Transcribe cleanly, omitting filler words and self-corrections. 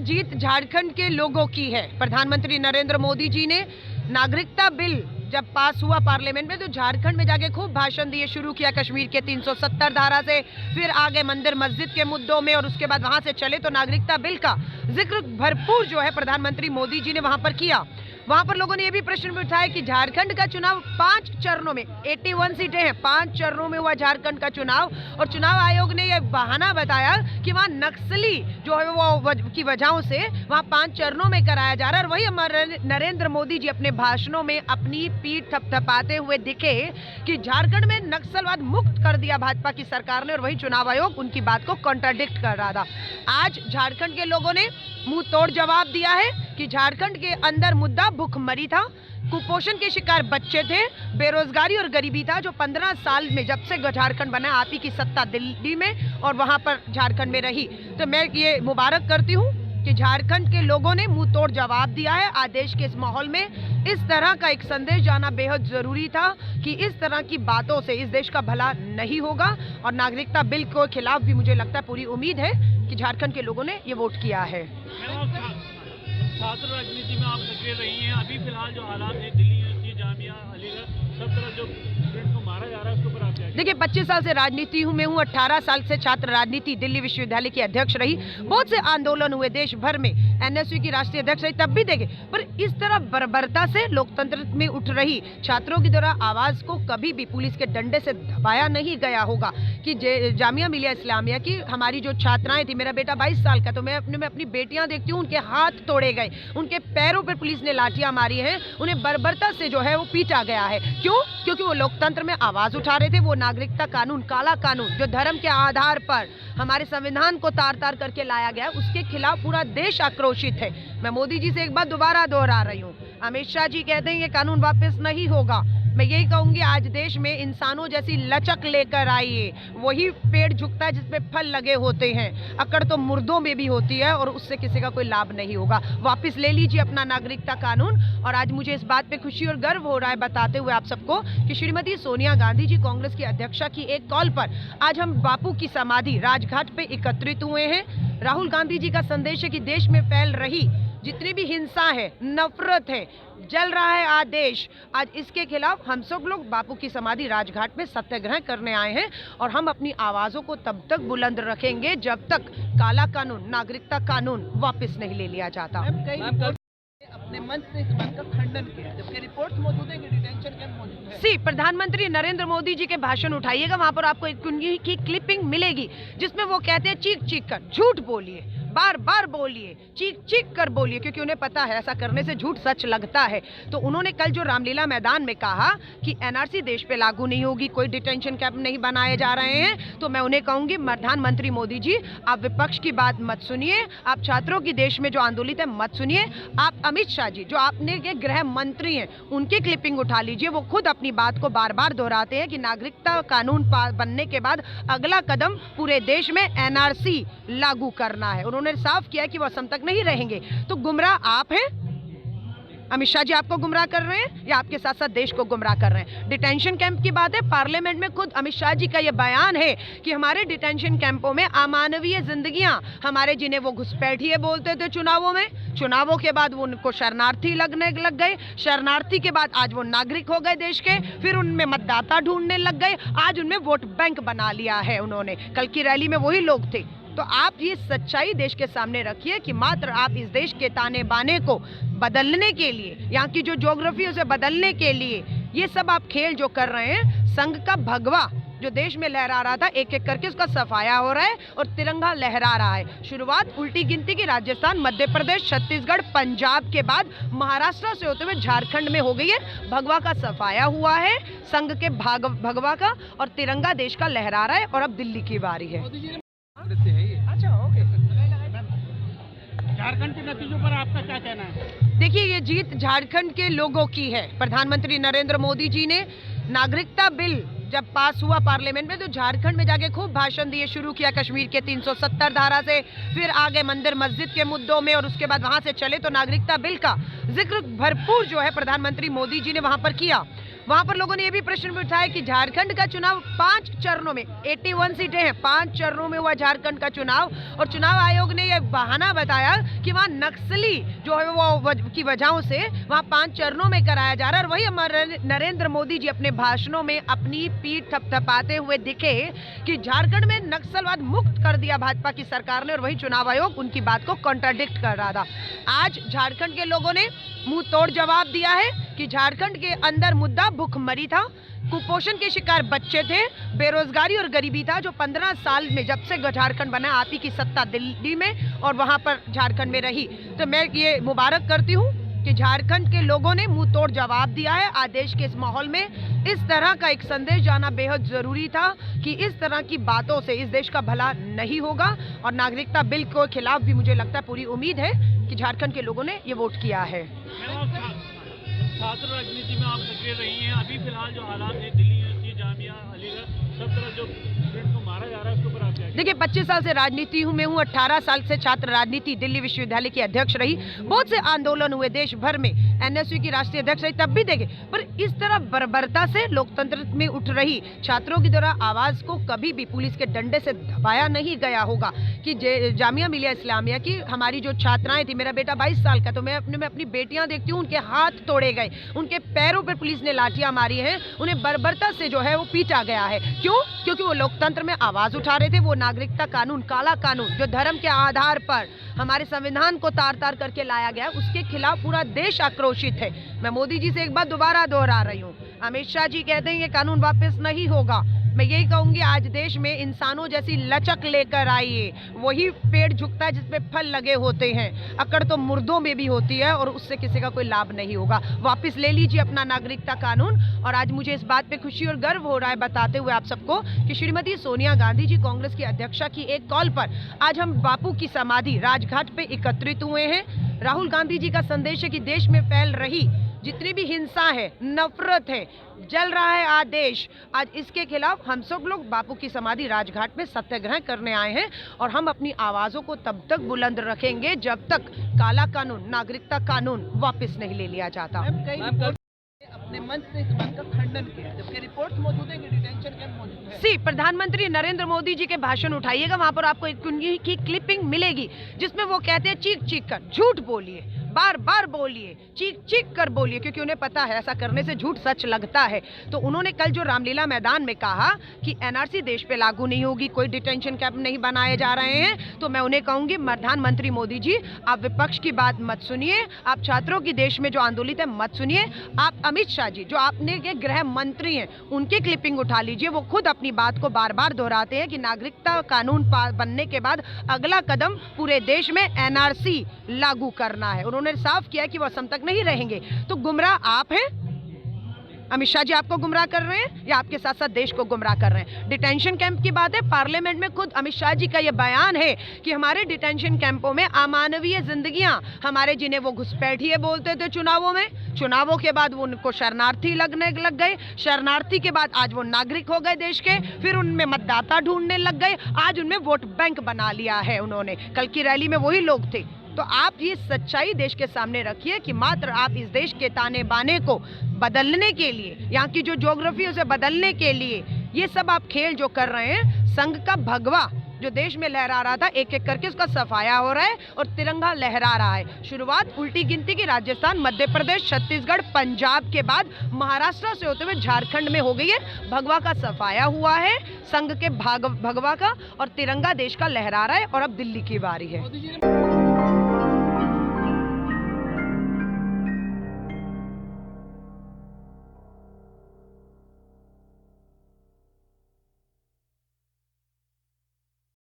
जीत झारखंड के लोगों की है। प्रधानमंत्री नरेंद्र मोदी जी ने नागरिकता बिल जब पास हुआ पार्लियामेंट में तो झारखंड में जाके खूब भाषण दिए, शुरू किया कश्मीर के 370 धारा से, फिर आगे मंदिर मस्जिद के मुद्दों में और उसके बाद वहां से चले तो नागरिकता बिल का जिक्र भरपूर जो है प्रधानमंत्री मोदी जी ने वहां पर किया। वहां पर लोगों ने यह भी प्रश्न उठाया कि झारखंड का चुनाव 5 चरणों में, 81 सीटें हैं, 5 चरणों में हुआ झारखंड का चुनाव और चुनाव आयोग ने यह बहाना बताया कि वहां नक्सली जो है वो की वजहों से वहां 5 चरणों में कराया जा रहा है। और वही हमारे नरेंद्र मोदी जी अपने भाषणों में अपनी पीठ थपथपाते हुए दिखे कि झारखंड में नक्सलवाद मुक्त कर दिया भाजपा की सरकार ने, और वही चुनाव आयोग उनकी बात को कॉन्ट्राडिक्ट कर रहा था। आज झारखंड के लोगों ने मुंह तोड़ जवाब दिया है कि झारखंड के अंदर मुद्दा भूखमरी था, कुपोषण के शिकार बच्चे थे, बेरोजगारी और गरीबी था, जो 15 साल में जब से झारखंड बना आप ही की सत्ता दिल्ली में और वहां पर झारखंड में रही। तो मैं ये मुबारक करती हूँ कि झारखंड के लोगों ने मुंह तोड़ जवाब दिया है। आदेश के इस माहौल में इस तरह का एक संदेश जाना बेहद जरूरी था कि इस तरह की बातों से इस देश का भला नहीं होगा। और नागरिकता बिल के खिलाफ भी मुझे लगता है, पूरी उम्मीद है कि झारखंड के लोगों ने ये वोट किया है। छात्र राजनीति में आप सक्रिय रही हैं, अभी फिलहाल जो हालात है दिल्ली यूनिवर्सिटी, जामिया, अलीगढ़, सब तरफ जो स्टूडेंट को मारा जा रहा है उसके ऊपर आप क्या? देखिए, 25 साल से राजनीति में हूँ, 18 साल से छात्र राजनीति दिल्ली विश्वविद्यालय की अध्यक्ष रही, बहुत से आंदोलन हुए देश भर में, एनएसयू की राष्ट्रीय अध्यक्ष रही, तब भी देखे। पर इस तरह बर्बरता से लोकतंत्र में उठ रही छात्रों की द्वारा आवाज को कभी भी पुलिस के डंडे से दबाया नहीं गया होगा। कि जामिया मिलिया इस्लामिया की हमारी जो छात्राएं थी, मेरा बेटा 22 साल का, तो मैं अपनी बेटियां देखती हूँ, उनके हाथ तोड़े गए, उनके पैरों पर पुलिस ने लाठियां मारी हैं, उन्हें बर्बरता से जो है वो पीटा गया है। क्यों? क्योंकि वो लोकतंत्र में आवाज उठा रहे थे। वो नागरिकता कानून, काला कानून, जो धर्म के आधार पर हमारे संविधान को तार तार करके लाया गया, उसके खिलाफ पूरा देश आक्रोशित है। मैं मोदी जी से एक बात दोबारा दोहरा रही हूँ, अमित शाह जी कहते हैं ये कानून वापस नहीं होगा, मैं यही कहूंगी आज देश में इंसानों जैसी लचक लेकर आइए। वही पेड़ झुकता है जिसपे फल लगे होते हैं, अकड़ तो मुर्दों में भी होती है और उससे किसी का कोई लाभ नहीं होगा। वापस ले लीजिए अपना नागरिकता कानून। और आज मुझे इस बात पे खुशी और गर्व हो रहा है बताते हुए आप सबको कि श्रीमती सोनिया गांधी जी, कांग्रेस की अध्यक्षा की एक कॉल पर आज हम बापू की समाधि राजघाट पे एकत्रित हुए हैं। राहुल गांधी जी का संदेश है कि देश में फैल रही जितनी भी हिंसा है, नफरत है, जल रहा है आदेश, आज इसके खिलाफ हम सब लोग बापू की समाधि राजघाट में सत्याग्रह करने आए हैं। और हम अपनी आवाजों को तब तक बुलंद रखेंगे जब तक काला कानून, नागरिकता कानून वापस नहीं ले लिया जाता। अपने मंच से इस बात का खंडन किया, जबकि रिपोर्ट मौजूद है कि डिटेंशन कैंप मौजूद है। प्रधानमंत्री नरेंद्र मोदी जी के भाषण उठाइएगा, वहां पर आपको एक उनकी क्लिपिंग मिलेगी जिसमें वो कहते हैं चीख चीख कर झूठ बोलिए, बार बार बोलिए, चीख चीख कर बोलिए, क्योंकि उन्हें पता है ऐसा करने से झूठ सच लगता है। तो उन्होंने कल जो रामलीला मैदान में कहा कि एनआरसी देश पे लागू नहीं होगी, कोई डिटेंशन कैंप नहीं बनाए जा रहे हैं, तो मैं उन्हें कहूंगी प्रधानमंत्री मोदी जी, आप विपक्ष की बात मत सुनिए, आप छात्रों की देश में जो आंदोलित है मत सुनिए। आप अमित शाह जी जो आपने के गृह मंत्री हैं, उनकी क्लिपिंग उठा लीजिए। वो खुद अपनी बात को बार बार दोहराते हैं कि नागरिकता कानून बनने के बाद अगला कदम पूरे देश में एनआरसी लागू करना है। उन्होंने साफ किया कि वो असम तक नहीं रहेंगे। तो गुमराह आप हैं, अमित शाह जी आपको गुमराह कर रहे हैं या आपके साथ साथ देश को गुमराह कर रहे हैं। डिटेंशन कैंप की बात है, पार्लियामेंट में खुद अमित शाह जी का यह बयान है कि हमारे डिटेंशन कैंपों में अमानवीय जिंदगियां, हमारे जिन्हें वो घुसपैठिए बोलते थे चुनावों में, चुनावों के बाद वो उनको शरणार्थी लगने लग गए, शरणार्थी के बाद आज वो नागरिक हो गए देश के, फिर उनमें मतदाता ढूंढने लग गए, आज उनमें वोट बैंक बना लिया है उन्होंने। कल की रैली में वही लोग थे। तो आप ये सच्चाई देश के सामने रखिए कि मात्र आप इस देश के ताने बाने को बदलने के लिए, यहाँ की जो ज्योग्राफी है उसे बदलने के लिए ये सब आप खेल जो कर रहे हैं, संघ का भगवा जो देश में लहरा रहा था, एक एक करके उसका सफाया हो रहा है और तिरंगा लहरा रहा है। शुरुआत उल्टी गिनती की राजस्थान, मध्य प्रदेश, छत्तीसगढ़, पंजाब के बाद महाराष्ट्र से होते हुए झारखंड में हो गई है। भगवा का सफाया हुआ है, संघ के भगवा का, और तिरंगा देश का लहरा रहा है। और अब दिल्ली की बारी है। अच्छा, ओके। झारखंड के नतीजों पर आपका क्या कहना है? देखिए, ये जीत झारखंड के लोगों की है। प्रधानमंत्री नरेंद्र मोदी जी ने नागरिकता बिल जब पास हुआ पार्लियामेंट में तो झारखंड में जाके खूब भाषण दिए, शुरू किया कश्मीर के 370 धारा से, फिर आगे मंदिर मस्जिद के मुद्दों में और उसके बाद वहां से चले तो नागरिकता बिल का जिक्र भरपूर जो है प्रधानमंत्री मोदी जी ने वहां पर किया। वहां पर लोगों ने ये भी प्रश्न भी उठाया कि झारखंड का चुनाव 5 चरणों में 81 सीटें हैं, 5 चरणों में हुआ झारखंड का चुनाव, और चुनाव आयोग ने यह बहाना बताया कि वहां नक्सली जो है वो की वजहों से वहां 5 चरणों में कराया जा रहा है। और वही हमारे नरेंद्र मोदी जी अपने भाषणों में अपनी पीठ थपथपाते हुए दिखे कि झारखंड में नक्सलवाद मुक्त कर दिया भाजपा की सरकार ने, और वही चुनाव आयोग उनकी बात को कॉन्ट्राडिक्ट कर रहा था। आज झारखंड के लोगों ने मुंह तोड़ जवाब दिया है कि झारखंड के अंदर मुद्दा भूखमरी था, कुपोषण के शिकार बच्चे थे, बेरोजगारी और गरीबी था, जो 15 साल में जब से झारखंड बना आप ही की सत्ता दिल्ली में और वहां पर झारखंड में रही। तो मैं ये मुबारक करती हूँ कि झारखंड के लोगों ने मुंह तोड़ जवाब दिया है। आज देश के इस माहौल में इस तरह का एक संदेश जाना बेहद जरूरी था कि इस तरह की बातों से इस देश का भला नहीं होगा। और नागरिकता बिल के खिलाफ भी मुझे लगता है, पूरी उम्मीद है कि झारखंड के लोगों ने ये वोट किया है। छात्र राजनीति में आप सक्रिय रही हैं, अभी फिलहाल जो हालात है दिल्ली यूनिवर्सिटी, जामिया, अलीगढ़, सब तरफ जो स्टूडेंट को मारा जा रहा है उसके ऊपर आप क्या? देखिए, 25 साल से राजनीति में हूँ, 18 साल से छात्र राजनीति दिल्ली विश्वविद्यालय की अध्यक्ष रही, बहुत से आंदोलन हुए देश भर में, एनएसयू की राष्ट्रीय अध्यक्ष रही, तब भी देखे, पर इस तरह बर्बरता से लोकतंत्र में उठ रही छात्रों की तरह आवाज को कभी भी पुलिस के डंडे से दबाया नहीं गया होगा। कि जामिया मिलिया इस्लामिया की हमारी जो छात्राएं थी, मेरा बेटा 22 साल का, तो मैं अपनी बेटियां देखती हूँ, उनके हाथ तोड़े गए, उनके पैरों पर पुलिस ने लाठियां मारी हैं, उन्हें बर्बरता से जो है वो पीटा गया है। क्यों? क्योंकि वो लोकतंत्र में आवाज उठा रहे थे। वो नागरिकता कानून, काला कानून, जो धर्म के आधार पर हमारे संविधान को तार तार करके लाया गया, उसके खिलाफ पूरा देश आक्रोशित है। मैं मोदी जी से एक बात दोबारा दोहरा रही हूँ, अमित शाह जी कहते हैं ये कानून वापस नहीं होगा, मैं यही कहूंगी आज देश में इंसानों जैसी लचक लेकर आइए। वही पेड़ झुकता है जिसपे फल लगे होते हैं, अकड़ तो मुर्दों में भी होती है, और उससे किसी का कोई लाभ नहीं होगा। वापस ले लीजिए अपना नागरिकता कानून। और आज मुझे इस बात पे खुशी और गर्व हो रहा है बताते हुए आप सबको कि श्रीमती सोनिया गांधी जी, कांग्रेस की अध्यक्षा की एक कॉल पर आज हम बापू की समाधि राजघाट पे एकत्रित हुए हैं। राहुल गांधी जी का संदेश है कि देश में फैल रही जितनी भी हिंसा है, नफरत है, जल रहा है आज देश, आज इसके खिलाफ हम सब लोग बापू की समाधि राजघाट में सत्याग्रह करने आए हैं। और हम अपनी आवाजों को तब तक बुलंद रखेंगे जब तक काला कानून, नागरिकता कानून वापस नहीं ले लिया जाता। अपने मंच से इस बात का खंडन किया, जबकि रिपोर्ट मौजूद है कि डिटेंशन कैंप मौजूद है। प्रधानमंत्री नरेंद्र मोदी जी के भाषण उठाइएगा, वहां पर आपको उनकी की क्लिपिंग मिलेगी जिसमें वो कहते हैं चीख चीख कर झूठ बोलिए, बार बार बोलिए, चीख चीख कर बोलिए, क्योंकि उन्हें पता है ऐसा करने से झूठ सच लगता है। तो उन्होंने कल जो रामलीला मैदान में कहा कि एनआरसी देश पे लागू नहीं होगी, कोई डिटेंशन कैंप नहीं बनाए जा रहे हैं, तो मैं उन्हें कहूंगी प्रधानमंत्री मोदी जी, आप विपक्ष की बात मत सुनिए, आप छात्रों की देश में जो आंदोलित है मत सुनिए। आप अमित शाह जी जो आपने के गृह मंत्री हैं, उनकी क्लिपिंग उठा लीजिए। वो खुद अपनी बात को बार बार दोहराते हैं कि नागरिकता कानून बनने के बाद अगला कदम पूरे देश में एनआरसी लागू करना है। उन्होंने साफ किया कि वो असम तक नहीं रहेंगे। तो गुमराह आप हैं, अमित शाह जी आपको गुमराह कर रहे हैं या आपके साथ साथ देश को गुमराह कर रहे हैं। डिटेंशन कैंप की बात है, पार्लियामेंट में खुद अमित शाह जी का यह बयान है कि हमारे डिटेंशन कैंपों में अमानवीय जिंदगियां, हमारे जिन्हें वो घुसपैठिए बोलते थे चुनावों में, चुनावों के बाद वो उनको शरणार्थी लगने लग गए, शरणार्थी के बाद आज वो नागरिक हो गए देश के, फिर उनमें मतदाता ढूंढने लग गए, आज उनमें वोट बैंक बना लिया है उन्होंने। कल की रैली में वही लोग थे। तो आप ये सच्चाई देश के सामने रखिए कि मात्र आप इस देश के ताने बाने को बदलने के लिए, यहाँ की जो ज्योग्राफी है उसे बदलने के लिए ये सब आप खेल जो कर रहे हैं, संघ का भगवा जो देश में लहरा रहा था, एक एक करके उसका सफाया हो रहा है और तिरंगा लहरा रहा है। शुरुआत उल्टी गिनती की राजस्थान, मध्य प्रदेश, छत्तीसगढ़, पंजाब के बाद महाराष्ट्र से होते हुए झारखंड में हो गई है। भगवा का सफाया हुआ है, संघ के भगवा का, और तिरंगा देश का लहरा रहा है। और अब दिल्ली की बारी है।